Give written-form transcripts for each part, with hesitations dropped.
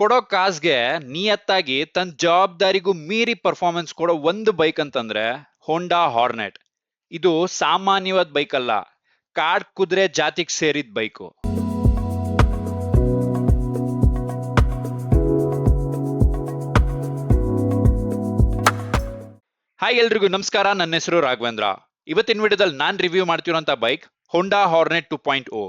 ಕೊಡೋ ಕಾಸ್ಗೆ ನಿಯತ್ತಾಗಿ ತನ್ನ ಜವಾಬ್ದಾರಿಗೂ ಮೀರಿ ಪರ್ಫಾರ್ಮೆನ್ಸ್ ಕೊಡೋ ಒಂದು ಬೈಕ್ ಅಂತಂದ್ರೆ ಹೋಂಡಾ ಹಾರ್ನೆಟ್. ಇದು ಸಾಮಾನ್ಯವಾದ ಬೈಕ್ ಅಲ್ಲ, ಕಾಡ್ ಕುದುರೆ ಜಾತಿಗೆ ಸೇರಿದ ಬೈಕು. ಹಾಯ್ ಎಲ್ರಿಗೂ ನಮಸ್ಕಾರ, ನನ್ನ ಹೆಸರು ರಾಘವೇಂದ್ರ. ಇವತ್ತಿನ ವಿಡಿಯೋದಲ್ಲಿ ನಾನು ರಿವ್ಯೂ ಮಾಡ್ತಿರೋಂಥ ಬೈಕ್ ಹೋಂಡಾ ಹಾರ್ನೆಟ್ 2.0.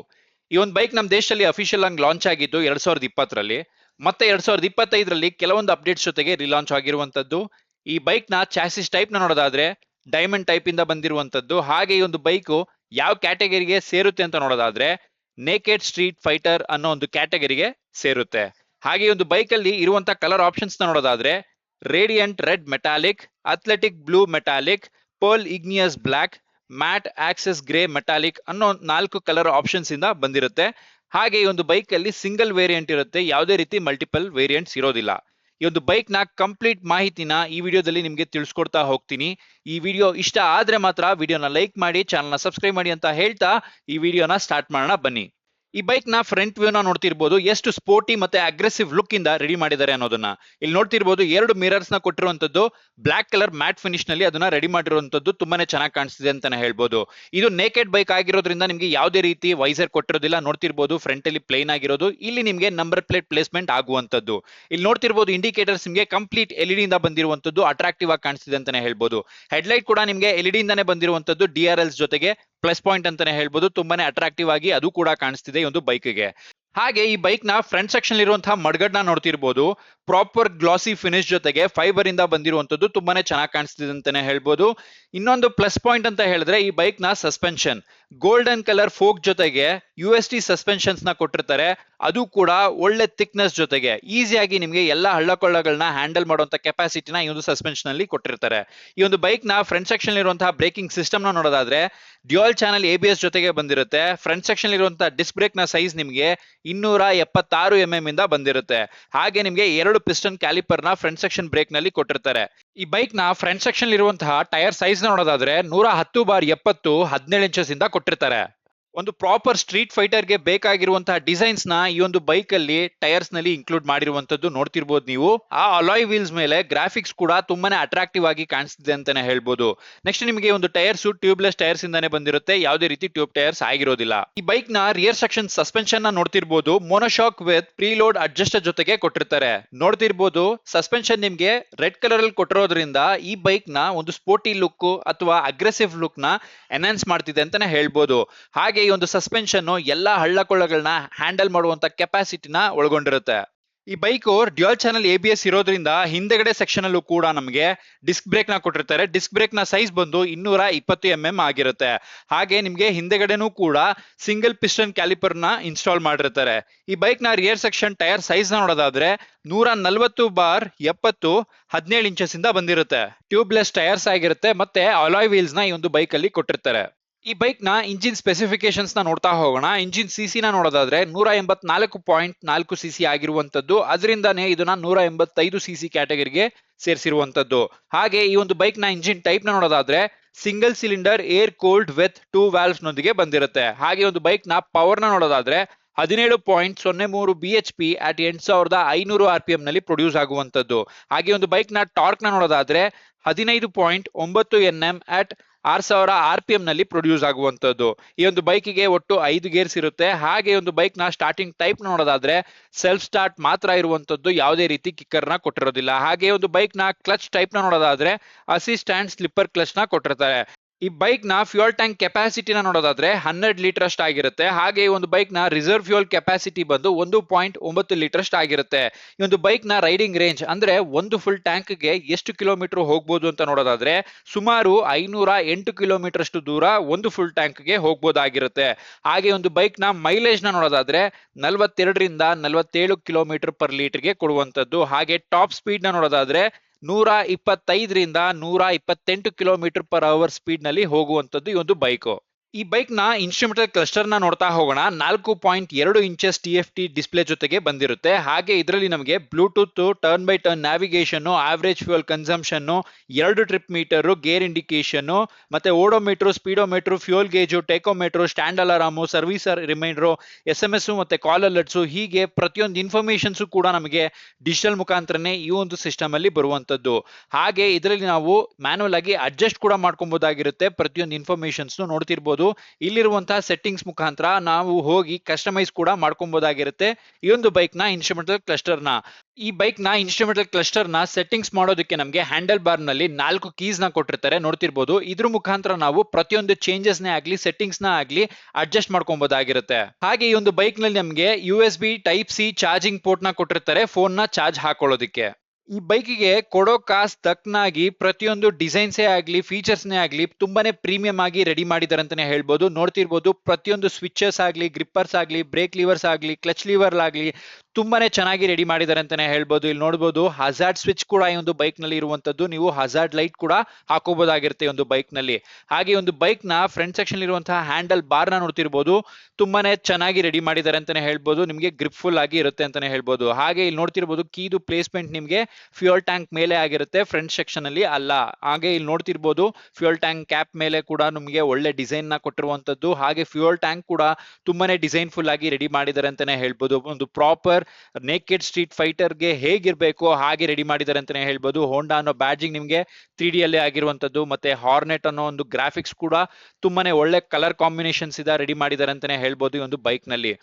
ಈ ಒಂದು ಬೈಕ್ ನಮ್ಮ ದೇಶದಲ್ಲಿ ಅಫಿಷಿಯಲ್ ಆಗಿ ಲಾಂಚ್ ಆಗಿದ್ದು 2020ರಲ್ಲಿ, ಮತ್ತೆ 2025ರಲ್ಲಿ ಕೆಲವೊಂದು ಅಪ್ಡೇಟ್ಸ್ ಜೊತೆಗೆ ರಿಲಾಂಚ್ ಆಗಿರುವಂತದ್ದು. ಈ ಬೈಕ್ ನ ಚಾಸಿಸ್ ಟೈಪ್ ನ ನೋಡೋದಾದ್ರೆ ಡೈಮಂಡ್ ಟೈಪ್ ಇಂದ ಬಂದಿರುವಂತದ್ದು. ಹಾಗೆ ಈ ಒಂದು ಬೈಕ್ ಯಾವ ಕ್ಯಾಟಗರಿಗೆ ಸೇರುತ್ತೆ ಅಂತ ನೋಡೋದಾದ್ರೆ ನೇಕೆಡ್ ಸ್ಟ್ರೀಟ್ ಫೈಟರ್ ಅನ್ನೋ ಒಂದು ಕ್ಯಾಟಗರಿಗೆ ಸೇರುತ್ತೆ. ಹಾಗೆ ಈ ಒಂದು ಬೈಕ್ ಅಲ್ಲಿ ಇರುವಂತ ಕಲರ್ ಆಪ್ಷನ್ಸ್ ನ ನೋಡೋದಾದ್ರೆ radiant red metallic, athletic blue metallic, pearl igneous black, matte axis grey metallic ಅನ್ನೋ 4 ಕಲರ್ ಆಪ್ಷನ್ಸ್ ಇಂದ ಬಂದಿರುತ್ತೆ. ಹಾಗೆ ಈ ಒಂದು ಬೈಕ್ ಅಲ್ಲಿ ಸಿಂಗಲ್ ವೇರಿಯಂಟ್ ಇರುತ್ತೆ, ಯಾವುದೇ ರೀತಿ ಮಲ್ಟಿಪಲ್ ವೇರಿಯಂಟ್ಸ್ ಇರೋದಿಲ್ಲ. ಈ ಒಂದು ಬೈಕ್ ನ ಕಂಪ್ಲೀಟ್ ಮಾಹಿತಿನ ಈ ವಿಡಿಯೋದಲ್ಲಿ ನಿಮಗೆ ತಿಳಿಸ್ಕೊಡ್ತಾ ಹೋಗ್ತೀನಿ. ಈ ವಿಡಿಯೋ ಇಷ್ಟ ಆದ್ರೆ ಮಾತ್ರ ವಿಡಿಯೋನ ಲೈಕ್ ಮಾಡಿ, ಚಾನಲ್ನ ಸಬ್ಸ್ಕ್ರೈಬ್ ಮಾಡಿ ಅಂತ ಹೇಳ್ತಾ ಈ ವಿಡಿಯೋನ ಸ್ಟಾರ್ಟ್ ಮಾಡೋಣ ಬನ್ನಿ. ಈ ಬೈಕ್ ನ ಫ್ರಂಟ್ ವ್ಯೂ ನ ನೋಡ್ತಿರ್ಬೋದು, ಎಷ್ಟು ಸ್ಪೋರ್ಟಿ ಮತ್ತೆ ಅಗ್ರೆಸಿವ್ ಲುಕ್ ಇಂದ ರೆಡಿ ಮಾಡಿದ್ದಾರೆ ಅನ್ನೋದನ್ನ. ಇಲ್ಲಿ ನೋಡ್ತಿರ್ಬೋದು 2 ಮಿರರ್ಸ್ ನ ಕೊಟ್ಟಿರುವಂತದ್ದು ಬ್ಲಾಕ್ ಕಲರ್ ಮ್ಯಾಟ್ ಫಿನಿಶ್ ನಲ್ಲಿ ಅದನ್ನ ರೆಡಿ ಮಾಡಿರುವಂತದ್ದು ತುಂಬಾನೇ ಚೆನ್ನಾಗಿ ಕಾಣಿಸ್ತಿದೆ ಅಂತಾನೆ ಹೇಳ್ಬೋದು. ಇದು ನೇಕೆಡ್ ಬೈಕ್ ಆಗಿರೋದ್ರಿಂದ ನಿಮ್ಗೆ ಯಾವುದೇ ರೀತಿ ವೈಸರ್ ಕೊಟ್ಟಿರೋದಿಲ್ಲ. ನೋಡ್ತಿರ್ಬೋದು ಫ್ರಂಟ್ ಅಲ್ಲಿ ಪ್ಲೇನ್ ಆಗಿರೋದು, ಇಲ್ಲಿ ನಿಮ್ಗೆ ನಂಬರ್ ಪ್ಲೇಟ್ ಪ್ಲೇಸ್ಮೆಂಟ್ ಆಗುವಂತದ್ದು. ಇಲ್ಲಿ ನೋಡ್ತಿರ್ಬೋದು ಇಂಡಿಕೇಟರ್ಸ್ ನಿಮ್ಗೆ ಕಂಪ್ಲೀಟ್ ಎಲ್ಇಡಿ ಇಂದ ಬಂದಿರುವಂತದ್ದು ಅಟ್ರಾಕ್ಟಿವ್ ಆಗಿ ಕಾಣಿಸ್ತಿದೆ ಅಂತಾನೆ ಹೇಳ್ಬೋದು. ಹೆಡ್ಲೈಟ್ ಕೂಡ ನಿಮ್ಗೆ ಎಲ್ಇಡಿ ಇಂದಾನೆ ಬಂದಿರುವಂತದ್ದು, DRLs ಜೊತೆಗೆ ಪ್ಲಸ್ ಪಾಯಿಂಟ್ ಅಂತಾನೆ ಹೇಳ್ಬೋದು. ತುಂಬಾನೇ ಅಟ್ರಾಕ್ಟಿವ್ ಆಗಿ ಅದು ಕೂಡ ಕಾಣಿಸ್ತಿದೆ ಈ ಒಂದು ಬೈಕ್ಗೆ. ಹಾಗೆ ಈ ಬೈಕ್ ನ ಫ್ರಂಟ್ ಸೆಕ್ಷನ್ ಇರುವಂತಹ ಮಡ್ಗಡ್ನ ನೋಡ್ತಿರ್ಬೋದು, ಪ್ರಾಪರ್ ಗ್ಲಾಸಿ ಫಿನಿಶ್ ಜೊತೆಗೆ ಫೈಬರ್ ಇಂದ ಬಂದಿರುವಂತದ್ದು ತುಂಬಾನೇ ಚೆನ್ನಾಗಿ ಕಾಣಿಸ್ತಿದೆ ಅಂತಾನೆ ಹೇಳ್ಬೋದು. ಇನ್ನೊಂದು ಪ್ಲಸ್ ಪಾಯಿಂಟ್ ಅಂತ ಹೇಳಿದ್ರೆ ಈ ಬೈಕ್ ನ ಸಸ್ಪೆನ್ಷನ್ ಗೋಲ್ಡನ್ ಕಲರ್ ಫೋಕ್ ಜೊತೆಗೆ UST ಸಸ್ಪೆನ್ಷನ್ಸ್ ನ ಕೊಟ್ಟಿರ್ತಾರೆ. ಅದು ಕೂಡ ಒಳ್ಳೆ ಥಿಕ್ನೆಸ್ ಜೊತೆಗೆ ಈಸಿಯಾಗಿ ನಿಮಗೆ ಎಲ್ಲ ಹಳ್ಳಕೊಳ್ಳಗಳನ್ನ ಹ್ಯಾಂಡಲ್ ಮಾಡುವಂತ ಕೆಪಾಸಿಟಿನ ಈ ಒಂದು ಸಸ್ಪೆನ್ಷನ್ ಅಲ್ಲಿ ಕೊಟ್ಟಿರ್ತಾರೆ. ಈ ಒಂದು ಬೈಕ್ ನ ಫ್ರಂಟ್ ಸೆಕ್ಷನ್ ಇರುವಂತಹ ಬ್ರೇಕಿಂಗ್ ಸಿಸ್ಟಮ್ ನ ನೋಡೋದಾದ್ರೆ ಡ್ಯುಯಲ್ ಚಾನಲ್ ABS ಜೊತೆಗೆ ಬಂದಿರುತ್ತೆ. ಫ್ರಂಟ್ ಸೆಕ್ಷನ್ ಇರುವಂತಹ ಡಿಸ್ಕ್ ಬ್ರೇಕ್ ನ ಸೈಜ್ ನಿಮಗೆ 276 mm ಇಂದ ಬಂದಿರುತ್ತೆ. ಹಾಗೆ ನಿಮಗೆ 2 ಪಿಸ್ಟನ್ ಕ್ಯಾಲಿಪರ್ ನ ಫ್ರಂಟ್ ಸೆಕ್ಷನ್ ಬ್ರೇಕ್ ನಲ್ಲಿ ಕೊಟ್ಟಿರ್ತಾರೆ. ಈ ಬೈಕ್ ನ ಫ್ರಂಟ್ ಸೆಕ್ಷನ್ ಇರುವಂತಹ ಟೈರ್ ಸೈಜ್ ನೋಡೋದಾದ್ರೆ 110/70 17 ಇಂಚಸ್ ಇಂದ ಕೊಟ್ಟಿರ್ತಾರೆ. ಒಂದು ಪ್ರಾಪರ್ ಸ್ಟ್ರೀಟ್ ಫೈಟರ್ ಗೆ ಬೇಕಾಗಿರುವಂತಹ ಡಿಸೈನ್ಸ್ ನ ಈ ಒಂದು ಬೈಕ್ ಅಲ್ಲಿ ಟೈರ್ಸ್ ನಲ್ಲಿ ಇನ್ಕ್ಲೂಡ್ ಮಾಡಿರುವಂತದ್ದು ನೋಡ್ತಿರ್ಬೋದು ನೀವು. ಆ ಅಲಾಯ್ ವೀಲ್ಸ್ ಮೇಲೆ ಗ್ರಾಫಿಕ್ಸ್ ಕೂಡ ತುಂಬಾನೇ ಅಟ್ರಾಕ್ಟಿವ್ ಆಗಿ ಕಾಣಿಸ್ತಿದೆ ಅಂತಾನೆ ಹೇಳ್ಬೋದು. ನೆಕ್ಸ್ಟ್ ನಿಮಗೆ ಒಂದು ಟೈರ್ಸ್ ಟ್ಯೂಬ್ಲೆಸ್ ಟೈರ್ಸ್ ಇಂದಾನೆ ಬಂದಿರುತ್ತೆ, ಯಾವುದೇ ರೀತಿ ಟ್ಯೂಬ್ ಟೈರ್ಸ್ ಆಗಿರೋದಿಲ್ಲ. ಈ ಬೈಕ್ ನ ರಿಯರ್ ಸೆಕ್ಷನ್ ಸಸ್ಪೆನ್ಷನ್ ನ ನೋಡ್ತಿರ್ಬೋದು, ಮೋನೋಶಾಕ್ ವಿತ್ ಪ್ರೀಲೋಡ್ ಅಡ್ಜಸ್ಟರ್ ಜೊತೆಗೆ ಕೊಟ್ಟಿರ್ತಾರೆ. ನೋಡ್ತಿರ್ಬೋದು ಸಸ್ಪೆನ್ಷನ್ ನಿಮ್ಗೆ ರೆಡ್ ಕಲರ್ ಅಲ್ಲಿ ಕೊಟ್ಟಿರೋದ್ರಿಂದ ಈ ಬೈಕ್ ನ ಒಂದು ಸ್ಪೋರ್ಟಿ ಲುಕ್ ಅಥವಾ ಅಗ್ರೆಸಿವ್ ಲುಕ್ ನ ಎನ್ಹಾನ್ಸ್ ಮಾಡ್ತಿದೆ ಅಂತಾನೆ ಹೇಳ್ಬೋದು. ಹಾಗೆ ಈ ಒಂದು ಸಸ್ಪೆನ್ಷನ್ ಎಲ್ಲಾ ಹಳ್ಳಕೊಳ್ಳಗಳನ್ನ ಹ್ಯಾಂಡಲ್ ಮಾಡುವಂತ ಕೆಪಾಸಿಟಿನ ಒಳಗೊಂಡಿರುತ್ತೆ. ಈ ಬೈಕ್ ಡ್ಯುಯಲ್ ಚಾನಲ್ ABS ಇರೋದ್ರಿಂದ ಹಿಂದೆಗಡೆ ಸೆಕ್ಷನ್ ಅಲ್ಲೂ ಕೂಡ ನಮಗೆ ಡಿಸ್ಕ್ ಬ್ರೇಕ್ ನ ಕೊಟ್ಟಿರ್ತಾರೆ. ಡಿಸ್ಕ್ ಬ್ರೇಕ್ ನ ಸೈಜ್ ಬಂದು 220 mm ಆಗಿರುತ್ತೆ. ಹಾಗೆ ನಿಮ್ಗೆ ಹಿಂದೆಗಡೆನೂ ಕೂಡ ಸಿಂಗಲ್ ಪಿಸ್ಟನ್ ಕ್ಯಾಲಿಪರ್ ನ ಇನ್ಸ್ಟಾಲ್ ಮಾಡಿರ್ತಾರೆ. ಈ ಬೈಕ್ ನ ರಿಯರ್ ಸೆಕ್ಷನ್ ಟೈರ್ ಸೈಜ್ ನ ನೋಡೋದಾದ್ರೆ 140/70 17 ಇಂಚಸ್ ಇಂದ ಬಂದಿರುತ್ತೆ. ಟ್ಯೂಬ್ಲೆಸ್ ಟೈರ್ಸ್ ಆಗಿರುತ್ತೆ ಮತ್ತೆ ಅಲಾಯ್ ವೀಲ್ಸ್ ನ ಈ ಒಂದು ಬೈಕ್ ಅಲ್ಲಿ ಕೊಟ್ಟಿರ್ತಾರೆ. ಈ ಬೈಕ್ ನ ಇಂಜಿನ್ ಸ್ಪೆಸಿಫಿಕೇಶನ್ಸ್ ನ ನೋಡ್ತಾ ಹೋಗೋಣ. ಇಂಜಿನ್ CC ನ ನೋಡೋದಾದ್ರೆ 184.4 cc ಆಗಿರುವಂತದ್ದು, ಅದರಿಂದಾನೇ ಇದನ್ನ 185 cc ಕ್ಯಾಟಗರಿಗೆ ಸೇರಿಸಿರುವಂತದ್ದು. ಹಾಗೆ ಈ ಒಂದು ಬೈಕ್ ನ ಇಂಜಿನ್ ಟೈಪ್ ನ ನೋಡೋದಾದ್ರೆ single cylinder air cooled with 2 valves ನೊಂದಿಗೆ ಬಂದಿರುತ್ತೆ. ಹಾಗೆ ಒಂದು ಬೈಕ್ ನ ಪವರ್ ನ ನೋಡೋದಾದ್ರೆ 17.03 bhp at 8500 RPM ನಲ್ಲಿ ಪ್ರೊಡ್ಯೂಸ್ ಆಗುವಂತದ್ದು. ಹಾಗೆ ಒಂದು ಬೈಕ್ ನ ಟಾರ್ಕ್ ನ ನೋಡೋದಾದ್ರೆ 15.9 Nm at 6000 RPM ನಲ್ಲಿ ಪ್ರೊಡ್ಯೂಸ್ ಆಗುವಂತದ್ದು. ಈ ಒಂದು ಬೈಕಿಗೆ ಒಟ್ಟು 5 ಗೇರ್ಸ್ ಇರುತ್ತೆ. ಹಾಗೆ ಒಂದು ಬೈಕ್ ನ ಸ್ಟಾರ್ಟಿಂಗ್ ಟೈಪ್ ನೋಡೋದಾದ್ರೆ ಸೆಲ್ಫ್ ಸ್ಟಾರ್ಟ್ ಮಾತ್ರ ಇರುವಂತದ್ದು, ಯಾವುದೇ ರೀತಿ ಕಿಕ್ಕರ್ ನ ಕೊಟ್ಟಿರೋದಿಲ್ಲ. ಹಾಗೆ ಒಂದು ಬೈಕ್ ನ ಕ್ಲಚ್ ಟೈಪ್ ನ ನೋಡೋದಾದ್ರೆ ಅಸಿಸ್ಟ್ ಅಂಡ್ ಸ್ಲಿಪ್ಪರ್ ಕ್ಲಚ್ ನ ಕೊಟ್ಟಿರ್ತಾರೆ. ಈ ಬೈಕ್ ನ ಫ್ಯೂಯಲ್ ಟ್ಯಾಂಕ್ ಕೆಪಾಸಿಟಿನ ನೋಡೋದಾದ್ರೆ 12 ಲೀಟರ್ ಅಷ್ಟು ಆಗಿರುತ್ತೆ. ಹಾಗೆ ಈ ಒಂದು ಬೈಕ್ ನ ರಿಸರ್ವ್ ಫ್ಯೂಯಲ್ ಕೆಪಾಸಿಟಿ ಬಂದು 1.9 ಲೀಟರ್ ಅಷ್ಟು ಆಗಿರುತ್ತೆ. ಈ ಒಂದು ಬೈಕ್ ನ ರೈಡಿಂಗ್ ರೇಂಜ್ ಅಂದ್ರೆ ಒಂದು ಫುಲ್ ಟ್ಯಾಂಕ್ ಗೆ ಎಷ್ಟು ಕಿಲೋಮೀಟರ್ ಹೋಗ್ಬೋದು ಅಂತ ನೋಡೋದಾದ್ರೆ ಸುಮಾರು 508 ಕಿಲೋಮೀಟರ್ ಅಷ್ಟು ದೂರ ಒಂದು ಫುಲ್ ಟ್ಯಾಂಕ್ ಗೆ ಹೋಗ್ಬೋದಾಗಿರುತ್ತೆ. ಹಾಗೆ ಒಂದು ಬೈಕ್ ನ ಮೈಲೇಜ್ ನ ನೋಡೋದಾದ್ರೆ 42ರಿಂದ 47 ಕಿಲೋಮೀಟರ್ ಪರ್ ಲೀಟರ್ ಗೆ ಕೊಡುವಂತದ್ದು. ಹಾಗೆ ಟಾಪ್ ಸ್ಪೀಡ್ ನ ನೋಡೋದಾದ್ರೆ 125ರಿಂದ 128 ಕಿಲೋಮೀಟರ್ ಪರ್ ಅವರ್ ಸ್ಪೀಡ್ ನಲ್ಲಿ ಹೋಗುವಂತದ್ದು ಈ ಒಂದು ಬೈಕ್. ಈ ಬೈಕ್ ನ ಇನ್ಸ್ಟ್ರುಮೆಂಟಲ್ ಕ್ಲಸ್ಟರ್ ನ ನೋಡ್ತಾ ಹೋಗೋಣ. 4.2 ಇಂಚಸ್ TFT ಡಿಸ್ಪ್ಲೇ ಜೊತೆಗೆ ಬಂದಿರುತ್ತೆ. ಹಾಗೆ ಇದರಲ್ಲಿ ನಮಗೆ Bluetooth, turn by turn navigation, average fuel consumption, 2 trip meter, gear indication, ಮತ್ತೆ odometer, speedometer, fuel gauge, tachometer, stand alarm, service reminder, SMS ಮತ್ತೆ ಕಾಲ್ ಅಲರ್ಟ್ಸ್, ಹೀಗೆ ಪ್ರತಿಯೊಂದು ಇನ್ಫಾರ್ಮೇಶನ್ಸ್ ಕೂಡ ನಮಗೆ ಡಿಜಿಟಲ್ ಮುಖಾಂತರನೇ ಈ ಒಂದು ಸಿಸ್ಟಮ್ ಅಲ್ಲಿ ಬರುವಂತದ್ದು. ಹಾಗೆ ಇದರಲ್ಲಿ ನಾವು ಮ್ಯಾನುವಲ್ ಆಗಿ ಅಡ್ಜಸ್ಟ್ ಕೂಡ ಮಾಡ್ಕೊಬಹುದಾಗಿರುತ್ತೆ. ಪ್ರತಿಯೊಂದು ಇನ್ಫಾರ್ಮೇಶನ್ಸ್ ನೋಡ್ತಿರ್ಬೋದು. ಇಲ್ಲಿರುವಂತಹ ಸೆಟ್ಟಿಂಗ್ಸ್ ಮುಖಾಂತರ ನಾವು ಹೋಗಿ ಕಸ್ಟಮೈಸ್ ಕೂಡ ಮಾಡ್ಕೊಬಹುದಾಗಿರುತ್ತೆ ಈ ಒಂದು ಬೈಕ್ ನ ಇನ್ಸ್ಟ್ರುಮೆಂಟಲ್ ಕ್ಲಸ್ಟರ್ ನ. ಈ ಬೈಕ್ ನ ಇನ್ಸ್ಟ್ರುಮೆಂಟಲ್ ಕ್ಲಸ್ಟರ್ ನ ಸೆಟ್ಟಿಂಗ್ಸ್ ಮಾಡೋದಕ್ಕೆ ನಮಗೆ ಹ್ಯಾಂಡಲ್ ಬಾರ್ ನಲ್ಲಿ 4 ಕೀಸ್ ನ ಕೊಟ್ಟಿರ್ತಾರೆ, ನೋಡ್ತಿರ್ಬೋದು. ಇದ್ರ ಮುಖಾಂತರ ನಾವು ಪ್ರತಿಯೊಂದು ಚೇಂಜಸ್ ನೇ ಆಗ್ಲಿ, ಸೆಟ್ಟಿಂಗ್ಸ್ ನ ಆಗ್ಲಿ ಅಡ್ಜಸ್ಟ್ ಮಾಡ್ಕೊಬಹುದಾಗಿರುತ್ತೆ. ಹಾಗೆ ಈ ಒಂದು ಬೈಕ್ ನಲ್ಲಿ ನಮಗೆ USB Type-C ಚಾರ್ಜಿಂಗ್ ಪೋರ್ಟ್ ನ ಕೊಟ್ಟಿರ್ತಾರೆ ಫೋನ್ ನ ಚಾರ್ಜ್ ಹಾಕೊಳ್ಳೋದಕ್ಕೆ. ಈ ಬೈಕಿಗೆ ಕೊಡೋ ಕಾಸ್ ತಕ್ಕನಾಗಿ ಪ್ರತಿಯೊಂದು ಡಿಸೈನ್ಸೇ ಆಗ್ಲಿ, ಫೀಚರ್ಸ್ನೇ ಆಗ್ಲಿ ತುಂಬಾನೇ ಪ್ರೀಮಿಯಂ ಆಗಿ ರೆಡಿ ಮಾಡಿದ್ದಾರೆ ಅಂತಾನೆ ಹೇಳ್ಬೋದು. ನೋಡ್ತಿರ್ಬೋದು, ಪ್ರತಿಯೊಂದು ಸ್ವಿಚಸ್ ಆಗ್ಲಿ, ಗ್ರಿಪ್ಪರ್ಸ್ ಆಗ್ಲಿ, ಬ್ರೇಕ್ ಲಿವರ್ಸ್ ಆಗ್ಲಿ, ಕ್ಲಚ್ ಲಿವರ್ ಆಗ್ಲಿ ತುಂಬಾನೇ ಚೆನ್ನಾಗಿ ರೆಡಿ ಮಾಡಿದ್ದಾರೆ ಅಂತಾನೆ ಹೇಳ್ಬೋದು. ಇಲ್ಲಿ ನೋಡಬಹುದು ಹಜಾರ್ಡ್ ಸ್ವಿಚ್ ಕೂಡ ಈ ಒಂದು ಬೈಕ್ ನಲ್ಲಿ ಇರುವಂತದ್ದು. ನೀವು ಹಜಾರ್ಡ್ ಲೈಟ್ ಕೂಡ ಹಾಕೋಬಹುದಾಗಿರುತ್ತೆ ಈ ಒಂದು ಬೈಕ್ ನಲ್ಲಿ. ಹಾಗೆ ಒಂದು ಬೈಕ್ ನ ಫ್ರಂಟ್ ಸೆಕ್ಷನ್ ಇರುವಂತಹ ಹ್ಯಾಂಡಲ್ ಬಾರ್ ನ ನೋಡ್ತಿರ್ಬೋದು, ತುಂಬಾನೇ ಚೆನ್ನಾಗಿ ರೆಡಿ ಮಾಡಿದ್ದಾರೆ ಅಂತಾನೆ ಹೇಳ್ಬೋದು. ನಿಮಗೆ ಗ್ರಿಪ್ ಫುಲ್ ಆಗಿ ಇರುತ್ತೆ ಅಂತಾನೆ ಹೇಳ್ಬೋದು. ಹಾಗೆ ಇಲ್ಲಿ ನೋಡ್ತಿರ್ಬೋದು ಕೀದು ಪ್ಲೇಸ್ಮೆಂಟ್ ನಿಮಗೆ ಫ್ಯೂಯಲ್ ಟ್ಯಾಂಕ್ ಮೇಲೆ ಆಗಿರುತ್ತೆ, ಫ್ರಂಟ್ ಸೆಕ್ಷನ್ ಅಲ್ಲಿ ಅಲ್ಲ. ಹಾಗೆ ಇಲ್ಲಿ ನೋಡ್ತಿರ್ಬೋದು ಫ್ಯೂಯಲ್ ಟ್ಯಾಂಕ್ ಕ್ಯಾಪ್ ಮೇಲೆ ಕೂಡ ನಿಮಗೆ ಒಳ್ಳೆ ಡಿಸೈನ್ ನ ಕೊಟ್ಟಿರುವಂತದ್ದು. ಹಾಗೆ ಫ್ಯೂಯಲ್ ಟ್ಯಾಂಕ್ ಕೂಡ ತುಂಬಾನೇ ಡಿಸೈನ್ ಫುಲ್ ಆಗಿ ರೆಡಿ ಮಾಡಿದ್ದಾರೆ ಅಂತಾನೆ ಹೇಳ್ಬೋದು. ಒಂದು ಪ್ರಾಪರ್ ನೇಕೆಡ್ ಸ್ಟ್ರೀಟ್ ಫೈಟರ್ ಗೆ ಹೇಗಿರ್ಬೇಕು ಹಾಗೆ ರೆಡಿ ಮಾಡಿದ್ದಾರೆ ಅಂತಾನೆ ಹೇಳ್ಬೋದು. ಹೋಂಡಾ ಅನ್ನೋ ಬ್ಯಾಡ್ಜಿಂಗ್ ನಿಮಗೆ 3D ಅಲ್ಲೇ ಆಗಿರುವಂತದ್ದು, ಮತ್ತೆ ಹಾರ್ನೆಟ್ ಅನ್ನೋ ಒಂದು ಗ್ರಾಫಿಕ್ಸ್ ಕೂಡ ತುಂಬಾನೇ ಒಳ್ಳೆ ಕಲರ್ ಕಾಂಬಿನೇಷನ್ಸ್ ಇದೆ ರೆಡಿ ಮಾಡಿದ್ದಾರೆ ಅಂತಾನೆ ಹೇಳ್ಬೋದು ಈ ಒಂದು ಬೈಕ್ ನಲ್ಲಿ.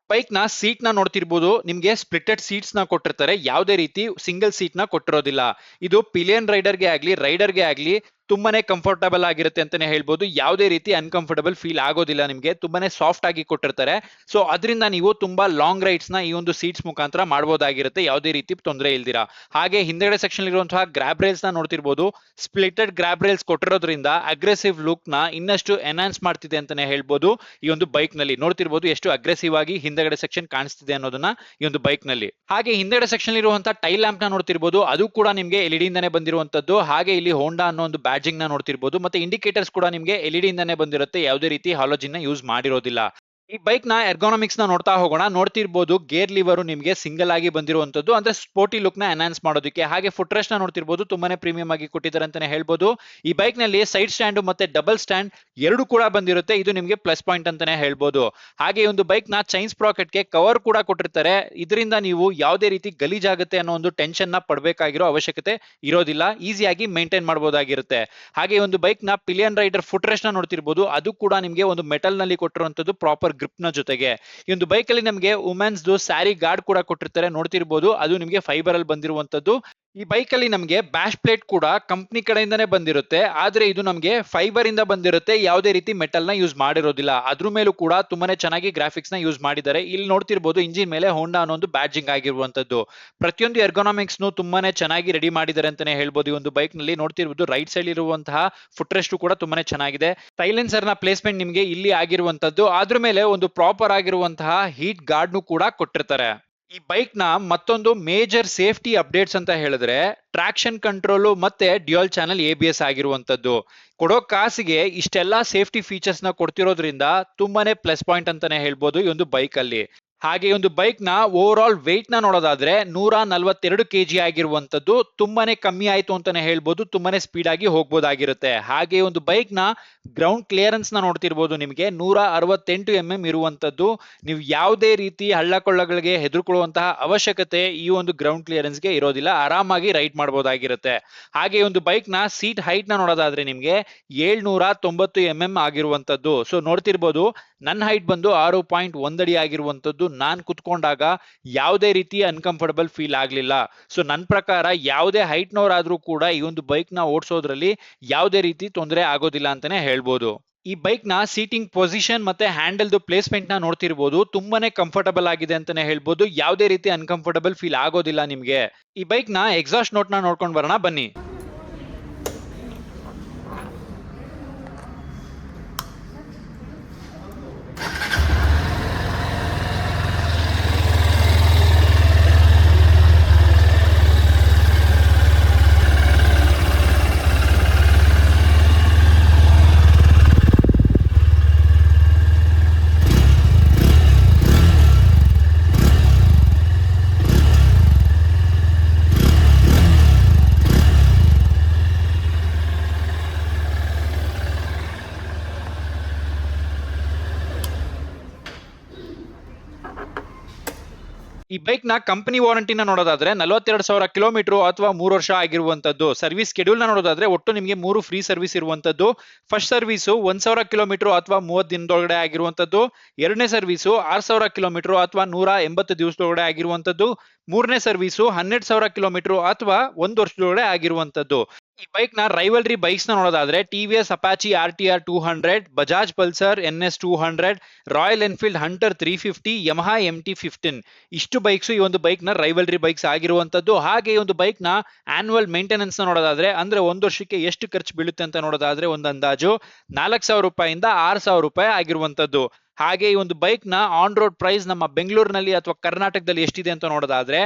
ಬೈಕ್ ನ ಸೀಟ್ ನ ನೋಡ್ತಿರ್ಬೋದು, ನಿಮ್ಗೆ ಸ್ಪ್ಲಿಟೆಡ್ ಸೀಟ್ಸ್ ನ ಕೊಟ್ಟಿರ್ತಾರೆ, ಯಾವುದೇ ರೀತಿ ಸಿಂಗಲ್ ಸೀಟ್ ನ ಕೊಟ್ಟಿರೋದಿಲ್ಲ. ಇದು ಪಿಲಿಯನ್ ರೈಡರ್ ಗೆ ಆಗ್ಲಿ, ರೈಡರ್ ಗೆ ಆಗ್ಲಿ ತುಂಬಾನೇ ಕಂಫರ್ಟಬಲ್ ಆಗಿರುತ್ತೆ ಅಂತಾನೆ ಹೇಳ್ಬೋದು. ಯಾವುದೇ ರೀತಿ ಅನ್ಕಂಫರ್ಟಬಲ್ ಫೀಲ್ ಆಗೋದಿಲ್ಲ ನಿಮ್ಗೆ, ತುಂಬಾನೇ ಸಾಫ್ಟ್ ಆಗಿ ಕೊಟ್ಟಿರ್ತಾರೆ. ಸೊ ಅದರಿಂದ ನೀವು ತುಂಬಾ ಲಾಂಗ್ ರೈಡ್ಸ್ ನ ಈ ಒಂದು ಸೀಟ್ಸ್ ಮುಖಾಂತರ ಮಾಡಬಹುದಾಗಿರುತ್ತೆ, ಯಾವುದೇ ರೀತಿ ತೊಂದರೆ ಇಲ್ದಿರಾ. ಹಾಗೆ ಹಿಂದೆಗಡೆ ಸೆಕ್ಷನ್ ಇರುವಂತಹ ಗ್ರಾಬ್ ರೈಲ್ಸ್ ನ ನೋಡ್ತಿರ್ಬೋದು, ಸ್ಪ್ಲಿಟೆಡ್ ಗ್ರಾಬ್ ರೈಲ್ಸ್ ಕೊಟ್ಟಿರೋದ್ರಿಂದ ಅಗ್ರೆಸಿವ್ ಲುಕ್ ನ ಇನ್ನಷ್ಟು ಎನ್ಹಾನ್ಸ್ ಮಾಡ್ತಿದೆ ಅಂತಾನೆ ಹೇಳ್ಬೋದು. ಈ ಒಂದು ಬೈಕ್ ನಲ್ಲಿ ನೋಡ್ತಿರ್ಬೋದು ಎಷ್ಟು ಅಗ್ರೆಸಿವ್ ಆಗಿ ಹಿಂದೆಗಡೆ ಸೆಕ್ಷನ್ ಕಾಣಿಸ್ತಿದೆ ಅನ್ನೋದನ್ನ ಈ ಒಂದು ಬೈಕ್ ನಲ್ಲಿ. ಹಾಗೆ ಹಿಂದೆಗಡೆ ಸೆಕ್ಷನ್ ಇರುವಂತಹ ಟೈಲ್ ಲ್ಯಾಂಪ್ ನ ನೋಡ್ತಿರ್ಬೋದು, ಅದು ಕೂಡ ನಿಮ್ಗೆ LED ಇಂದಾನೆ ಬಂದಿರುವಂತದ್ದು. ಹಾಗೆ ಇಲ್ಲಿ ಹೋಂಡಾ ಅನ್ನೋ ಒಂದು ಬ್ಯಾಡ್ಜಿಂಗ್ ನ ನೋಡ್ತಿರ್ಬೋದು, ಮತ್ತೆ ಇಂಡಿಕೇಟರ್ಸ್ ಕೂಡ ನಿಮ್ಗೆ LED ಇಂದಾನೆ ಬಂದಿರುತ್ತೆ, ಯಾವುದೇ ರೀತಿ ಹಾಲೋಜಿನ್ ನ ಯೂಸ್ ಮಾಡಿರೋದಿಲ್ಲ. ಈ ಬೈಕ್ ನ ಎರ್ಗೋನಾಮಿಕ್ಸ್ ನ ನೋಡ್ತಾ ಹೋಗೋಣ. ನೋಡ್ತಿರ್ಬೋದು ಗೇರ್ ಲಿವರ್ ನಿಮ್ಗೆ ಸಿಂಗಲ್ ಆಗಿ ಬಂದಿರುವಂತದ್ದು, ಅಂದ್ರೆ ಸ್ಪೋರ್ಟಿ ಲುಕ್ ನ ಎನ್ಹಾನ್ಸ್ ಮಾಡೋದಕ್ಕೆ. ಹಾಗೆ ಫುಟ್ ರೆಸ್ಟ್ ನ ನೋಡ್ತಿರ್ಬೋದು, ತುಂಬಾನೇ ಪ್ರೀಮಿಯಂ ಆಗಿ ಕೊಟ್ಟಿದ್ದಾರೆ ಅಂತಾನೆ ಹೇಳ್ಬೋದು. ಈ ಬೈಕ್ ನಲ್ಲಿ ಸೈಡ್ ಸ್ಟ್ಯಾಂಡ್ ಮತ್ತೆ ಡಬಲ್ ಸ್ಟ್ಯಾಂಡ್ ಎರಡು ಕೂಡ ಬಂದಿರುತ್ತೆ, ಇದು ನಿಮ್ಗೆ ಪ್ಲಸ್ ಪಾಯಿಂಟ್ ಅಂತಾನೆ ಹೇಳ್ಬೋದು. ಹಾಗೆ ಒಂದು ಬೈಕ್ ನ ಚೈನ್ ಸ್ಪ್ರಾಕೆಟ್ ಗೆ ಕವರ್ ಕೂಡ ಕೊಟ್ಟಿರ್ತಾರೆ, ಇದರಿಂದ ನೀವು ಯಾವುದೇ ರೀತಿ ಗಲೀಜಾಗುತ್ತೆ ಅನ್ನೋ ಒಂದು ಟೆನ್ಷನ್ ನ ಪಡಬೇಕಾಗಿರೋ ಅವಶ್ಯಕತೆ ಇರೋದಿಲ್ಲ, ಈಸಿಯಾಗಿ ಮೇಂಟೈನ್ ಮಾಡಬಹುದಾಗಿರುತ್ತೆ. ಹಾಗೆ ಒಂದು ಬೈಕ್ ನ ಪಿಲಿಯನ್ ರೈಡರ್ ಫುಟ್ ರೆಸ್ಟ್ ನ ನೋಡ್ತಿರ್ಬೋದು, ಅದು ಕೂಡ ನಿಮ್ಗೆ ಒಂದು ಮೆಟಲ್ ನಲ್ಲಿ ಕೊಟ್ಟಿರುವಂತದ್ದು ಪ್ರಾಪರ್ ಗ್ರಿಪ್ ನ ಜೊತೆಗೆ. ಈ ಒಂದು ಬೈಕ್ ಅಲ್ಲಿ ನಮಗೆ ವುಮೆನ್ಸ್ ಸ್ಯಾರಿ ಗಾರ್ಡ್ ಕೂಡ ಕೊಟ್ಟಿರ್ತಾರೆ, ನೋಡ್ತಿರ್ಬೋದು ಅದು ನಿಮಗೆ ಫೈಬರ್ ಅಲ್ಲಿ ಬಂದಿರುವಂತದ್ದು. ಈ ಬೈಕ್ ಅಲ್ಲಿ ನಮಗೆ ಬ್ಯಾಶ್ ಪ್ಲೇಟ್ ಕೂಡ ಕಂಪನಿ ಕಡೆಯಿಂದಾನೇ ಬಂದಿರುತ್ತೆ, ಆದ್ರೆ ಇದು ನಮಗೆ ಫೈಬರ್ ಇಂದ ಬಂದಿರುತ್ತೆ, ಯಾವುದೇ ರೀತಿ ಮೆಟಲ್ ನ ಯೂಸ್ ಮಾಡಿರೋದಿಲ್ಲ. ಅದ್ರ ಮೇಲೂ ಕೂಡ ತುಂಬಾನೇ ಚೆನ್ನಾಗಿ ಗ್ರಾಫಿಕ್ಸ್ ನ ಯೂಸ್ ಮಾಡಿದ್ದಾರೆ. ಇಲ್ಲಿ ನೋಡ್ತಿರ್ಬೋದು ಇಂಜಿನ್ ಮೇಲೆ ಹೋಂಡಾ ಅನ್ನೋ ಒಂದು ಬ್ಯಾಡ್ಜಿಂಗ್ ಆಗಿರುವಂತದ್ದು. ಪ್ರತಿಯೊಂದು ಎರ್ಗೋನಾಮಿಕ್ಸ್ ತುಂಬಾನೇ ಚೆನ್ನಾಗಿ ರೆಡಿ ಮಾಡಿದ್ದಾರೆ ಅಂತಾನೆ ಹೇಳ್ಬೋದು. ಈ ಒಂದು ಬೈಕ್ ನಲ್ಲಿ ನೋಡ್ತಿರ್ಬೋದು ರೈಟ್ ಸೈಡ್ ಇರುವಂತಹ ಫುಟ್ ರೆಸ್ಟ್ ಕೂಡ ತುಂಬಾನೇ ಚೆನ್ನಾಗಿದೆ. ಸೈಲೆನ್ಸರ್ ನ ಪ್ಲೇಸ್ಮೆಂಟ್ ನಿಮಗೆ ಇಲ್ಲಿ ಆಗಿರುವಂತದ್ದು, ಅದ್ರ ಮೇಲೆ ಒಂದು ಪ್ರಾಪರ್ ಆಗಿರುವಂತಹ ಹೀಟ್ ಗಾರ್ಡ್ ಕೂಡ ಕೊಟ್ಟಿರ್ತಾರೆ. ಈ ಬೈಕ್ ನ ಮತ್ತೊಂದು ಮೇಜರ್ ಸೇಫ್ಟಿ ಅಪ್ಡೇಟ್ಸ್ ಅಂತ ಹೇಳಿದ್ರೆ ಟ್ರಾಕ್ಷನ್ ಕಂಟ್ರೋಲ್ ಮತ್ತೆ ಡ್ಯುಯಲ್ ಚಾನೆಲ್ ABS ಆಗಿರುವಂತದ್ದು. ಕೊಡೋ ಕಾಸಿಗೆ ಇಷ್ಟೆಲ್ಲಾ ಸೇಫ್ಟಿ ಫೀಚರ್ಸ್ ನ ಕೊಡ್ತಿರೋದ್ರಿಂದ ತುಂಬಾನೇ ಪ್ಲಸ್ ಪಾಯಿಂಟ್ ಅಂತಾನೆ ಹೇಳ್ಬೋದು ಈ ಒಂದು ಬೈಕ್ ಅಲ್ಲಿ. ಹಾಗೆ ಒಂದು ಬೈಕ್ ನ ಓವರ್ ಆಲ್ ವೆಯ್ಟ್ ನ ನೋಡೋದಾದ್ರೆ 142 kg ಆಗಿರುವಂತದ್ದು, ತುಂಬಾನೇ ಕಮ್ಮಿ ಆಯ್ತು ಅಂತಾನೆ ಹೇಳ್ಬೋದು, ತುಂಬಾನೇ ಸ್ಪೀಡ್ ಆಗಿ ಹೋಗ್ಬೋದಾಗಿರುತ್ತೆ. ಹಾಗೆ ಒಂದು ಬೈಕ್ ನ ಗ್ರೌಂಡ್ ಕ್ಲಿಯರೆನ್ಸ್ ನ ನೋಡ್ತಿರ್ಬೋದು, ನಿಮಗೆ 168 mm ಇರುವಂತದ್ದು. ನೀವು ಯಾವುದೇ ರೀತಿ ಹಳ್ಳ ಕೊಳ್ಳಗಳಿಗೆ ಹೆದರ್ಕೊಳ್ಳುವಂತಹ ಅವಶ್ಯಕತೆ ಈ ಒಂದು ಗ್ರೌಂಡ್ ಕ್ಲಿಯರೆನ್ಸ್ ಗೆ ಇರೋದಿಲ್ಲ, ಆರಾಮಾಗಿ ರೈಡ್ ಮಾಡಬಹುದಾಗಿರುತ್ತೆ. ಹಾಗೆ ಒಂದು ಬೈಕ್ ನ ಸೀಟ್ ಹೈಟ್ ನ ನೋಡೋದಾದ್ರೆ ನಿಮ್ಗೆ 790 mm ಆಗಿರುವಂತದ್ದು. ಸೊ ನೋಡ್ತಿರ್ಬೋದು ನನ್ನ ಹೈಟ್ ಬಂದು 6.1 ಅಡಿ ಆಗಿರುವಂತದ್ದು. ನಾನ್ ಕುತ್ಕೊಂಡಾಗ ಯಾವುದೇ ರೀತಿ ಅನ್ಕಂಫರ್ಟಬಲ್ ಫೀಲ್ ಆಗ್ಲಿಲ್ಲ. ಸೊ ನನ್ನ ಪ್ರಕಾರ ಯಾವುದೇ ಹೈಟ್ ನವರಾದ್ರೂ ಕೂಡ ಈ ಒಂದು ಬೈಕ್ ನ ಓಡಿಸೋದ್ರಲ್ಲಿ ಯಾವುದೇ ರೀತಿ ತೊಂದರೆ ಆಗೋದಿಲ್ಲ ಅಂತಾನೆ ಹೇಳ್ಬೋದು. ಈ ಬೈಕ್ ನ ಸೀಟಿಂಗ್ ಪೊಸಿಷನ್ ಮತ್ತೆ ಹ್ಯಾಂಡಲ್ ಪ್ಲೇಸ್ಮೆಂಟ್ ನ ನೋಡ್ತಿರ್ಬೋದು, ತುಂಬಾನೇ ಕಂಫರ್ಟಬಲ್ ಆಗಿದೆ ಅಂತಾನೆ ಹೇಳ್ಬೋದು, ಯಾವುದೇ ರೀತಿ ಅನ್ಕಂಫರ್ಟಬಲ್ ಫೀಲ್ ಆಗೋದಿಲ್ಲ ನಿಮ್ಗೆ. ಈ ಬೈಕ್ ನ ಎಕ್ಸಾಸ್ಟ್ ನೋಟ್ ನ ನೋಡ್ಕೊಂಡು ಬರೋಣ ಬನ್ನಿ. ಬೈಕ್ ನ ಕಂಪನಿ ವಾರಂಟಿನ ನೋಡೋದಾದ್ರೆ 42,000 ಕಿಲೋಮೀಟರ್ ಅಥವಾ 3 ವರ್ಷ ಆಗಿರುವಂತದ್ದು. ಸರ್ವಿಸ್ ಶೆಡ್ಯೂಲ್ ನ ನೋಡೋದಾದ್ರೆ ಒಟ್ಟು ನಿಮಗೆ 3 ಫ್ರೀ ಸರ್ವಿಸ್ ಇರುವಂತದ್ದು. ಫಸ್ಟ್ ಸರ್ವಿಸ್ 1,000 ಕಿಲೋಮೀಟರ್ ಅಥವಾ 30 ದಿನದೊಳಗಡೆ ಆಗಿರುವಂತದ್ದು. ಎರಡನೇ ಸರ್ವಿಸ್ 6,000 ಕಿಲೋಮೀಟರ್ ಅಥವಾ 180 ದಿವಸದೊಳಗಡೆ ಆಗಿರುವಂತದ್ದು. ಮೂರನೇ ಸರ್ವಿಸ್ 12,000 ಕಿಲೋಮೀಟರ್ ಅಥವಾ 1 ವರ್ಷದೊಳಗಡೆ ಆಗಿರುವಂತದ್ದು. ಈ ಬೈಕ್ ನ ರೈವಲ್ರಿ ಬೈಕ್ಸ್ ನ ನೋಡೋದಾದ್ರೆ TVS Apache RTR 200, Bajaj Pulsar NS 200, royal Enfield hunter 350, Yamaha MT-15 ಇಷ್ಟು ಬೈಕ್ಸ್ ಈ ಒಂದು ಬೈಕ್ ನ ರೈವಲ್ರಿ ಬೈಕ್ಸ್ ಆಗಿರುವಂತದ್ದು. ಹಾಗೆ ಈ ಒಂದು ಬೈಕ್ ನ ಆನ್ಯುವಲ್ ಮೇಂಟೆನೆನ್ಸ್ ನ ನೋಡೋದಾದ್ರೆ ಅಂದ್ರೆ ಒಂದು ವರ್ಷಕ್ಕೆ ಎಷ್ಟು ಖರ್ಚು ಬೀಳುತ್ತೆ ಅಂತ ನೋಡೋದಾದ್ರೆ ಒಂದು ಅಂದಾಜು 4,000 ರೂಪಾಯಿಂದ 6,000 ರೂಪಾಯಿ ಆಗಿರುವಂತದ್ದು. ಹಾಗೆ ಈ ಒಂದು ಬೈಕ್ ನ ಆನ್ ರೋಡ್ ಪ್ರೈಸ್ ನಮ್ಮ ಬೆಂಗಳೂರಿನಲ್ಲಿ ಅಥವಾ ಕರ್ನಾಟಕದಲ್ಲಿ ಎಷ್ಟಿದೆ ಅಂತ ನೋಡೋದಾದ್ರೆ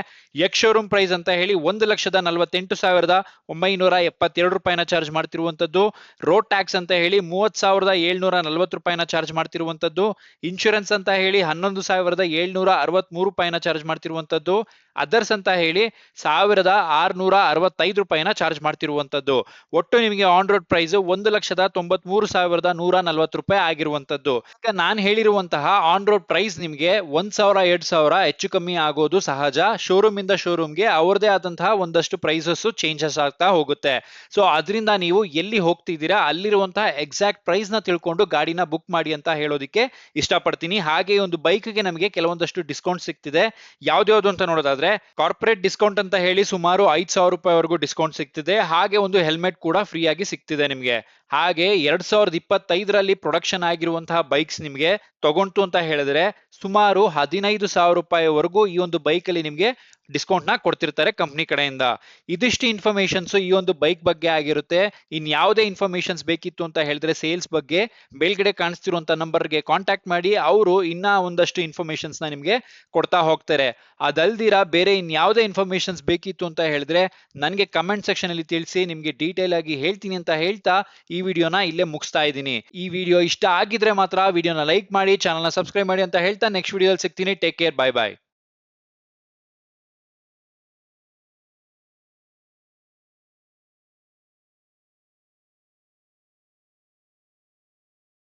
ಎಕ್ಸ್ ಶೋರೂಮ್ ಪ್ರೈಸ್ ಅಂತ ಹೇಳಿ 1,48,972 ರೂಪಾಯಿನ ಚಾರ್ಜ್ ಮಾಡ್ತಿರುವಂತದ್ದು. ರೋಡ್ ಟ್ಯಾಕ್ಸ್ ಅಂತ ಹೇಳಿ 30,740 ರೂಪಾಯಿನ ಚಾರ್ಜ್ ಮಾಡ್ತಿರುವಂತದ್ದು. ಇನ್ಶೂರೆನ್ಸ್ ಅಂತ ಹೇಳಿ 11,763 ರೂಪಾಯಿನ ಚಾರ್ಜ್ ಮಾಡ್ತಿರುವಂತದ್ದು. ಅದರ್ಸ್ ಅಂತ ಹೇಳಿ 1,665 ರೂಪಾಯಿನ ಚಾರ್ಜ್ ಮಾಡ್ತಿರುವಂತದ್ದು. ಒಟ್ಟು ನಿಮಗೆ ಆನ್ ರೋಡ್ ಪ್ರೈಸ್ 1,93,140 ರೂಪಾಯಿ ಆಗಿರುವಂತದ್ದು. ಈಗ ನಾನು ಹೇಳಿರುವಂತಹ ಆನ್ ರೋಡ್ ಪ್ರೈಸ್ ನಿಮಗೆ 1,000-2,000 ಹೆಚ್ಚು ಕಮ್ಮಿ ಆಗೋದು ಸಹಜ. ಶೋರೂಮ್ ಇಂದ ಶೋರೂಮ್ಗೆ ಅವ್ರದೇ ಆದಂತಹ ಒಂದಷ್ಟು ಪ್ರೈಸಸ್ ಚೇಂಜಸ್ ಆಗ್ತಾ ಹೋಗುತ್ತೆ. ಸೊ ಅದರಿಂದ ನೀವು ಎಲ್ಲಿ ಹೋಗ್ತಿದ್ದೀರಾ ಅಲ್ಲಿರುವಂತಹ ಎಕ್ಸಾಕ್ಟ್ ಪ್ರೈಸ್ ನ ತಿಳ್ಕೊಂಡು ಗಾಡಿನ ಬುಕ್ ಮಾಡಿ ಅಂತ ಹೇಳೋದಕ್ಕೆ ಇಷ್ಟಪಡ್ತೀನಿ. ಹಾಗೆ ಒಂದು ಬೈಕ್ ಗೆ ನಮಗೆ ಕೆಲವೊಂದಷ್ಟು ಡಿಸ್ಕೌಂಟ್ ಸಿಗ್ತಿದೆ. ಯಾವ್ದು ಅಂತ ನೋಡೋದಾದ್ರೆ ಕಾರ್ಪೊರೇಟ್ ಡಿಸ್ಕೌಂಟ್ ಅಂತ ಹೇಳಿ ಸುಮಾರು 5,000 ರೂಪಾಯಿವರೆಗೂ ಡಿಸ್ಕೌಂಟ್ ಸಿಗ್ತಿದೆ. ಹಾಗೆ ಒಂದು ಹೆಲ್ಮೆಟ್ ಕೂಡ ಫ್ರೀ ಆಗಿ ಸಿಗ್ತಿದೆ ನಿಮಗೆ. ಹಾಗೆ 2025ರಲ್ಲಿ ಪ್ರೊಡಕ್ಷನ್ ಆಗಿರುವಂತಹ ಬೈಕ್ಸ್ ನಿಮಗೆ ತಗೊಂಡು ಅಂತ ಹೇಳಿದ್ರೆ ಸುಮಾರು 15,000 ರೂಪಾಯಿವರೆಗೂ ಈ ಒಂದು ಬೈಕ್ ಅಲ್ಲಿ ನಿಮಗೆ ಡಿಸ್ಕೌಂಟ್ ನ ಕೊಡ್ತಿರ್ತಾರೆ ಕಂಪನಿ ಕಡೆಯಿಂದ. ಇದಿಷ್ಟು ಇನ್ಫಾರ್ಮೇಶನ್ಸ್ ಈ ಒಂದು ಬೈಕ್ ಬಗ್ಗೆ ಆಗಿರುತ್ತೆ. ಇನ್ ಯಾವುದೇ ಇನ್ಫಾರ್ಮೇಶನ್ಸ್ ಬೇಕಿತ್ತು ಅಂತ ಹೇಳಿದ್ರೆ ಸೇಲ್ಸ್ ಬಗ್ಗೆ ಮೇಲ್ಗಡೆ ಕಾಣಿಸ್ತಿರುವಂತ ನಂಬರ್ಗೆ ಕಾಂಟ್ಯಾಕ್ಟ್ ಮಾಡಿ, ಅವರು ಇನ್ನ ಒಂದಷ್ಟು ಇನ್ಫಾರ್ಮೇಶನ್ಸ್ ನ ನಿಮ್ಗೆ ಕೊಡ್ತಾ ಹೋಗ್ತಾರೆ. ಅದಲ್ದಿರ ಬೇರೆ ಇನ್ ಯಾವುದೇ ಇನ್ಫಾರ್ಮೇಶನ್ಸ್ ಬೇಕಿತ್ತು ಅಂತ ಹೇಳಿದ್ರೆ ನನಗೆ ಕಮೆಂಟ್ ಸೆಕ್ಷನ್ ಅಲ್ಲಿ ತಿಳಿಸಿ, ನಿಮ್ಗೆ ಡೀಟೇಲ್ ಆಗಿ ಹೇಳ್ತೀನಿ ಅಂತ ಹೇಳ್ತಾ ಈ ವಿಡಿಯೋನ ಇಲ್ಲೇ ಮುಗಿಸ್ತಾ ಇದ್ದೀನಿ. ಈ ವಿಡಿಯೋ ಇಷ್ಟ ಆಗಿದ್ರೆ ಮಾತ್ರ ವಿಡಿಯೋನ ಲೈಕ್ ಮಾಡಿ, ಚಾನಲ್ನ ಸಬ್ಸ್ಕ್ರೈಬ್ ಮಾಡಿ ಅಂತ ಹೇಳ್ತಾ ನೆಕ್ಸ್ಟ್ ವಿಡಿಯೋದಲ್ಲಿ ಸಿಗ್ತೀನಿ. Take care, bye bye.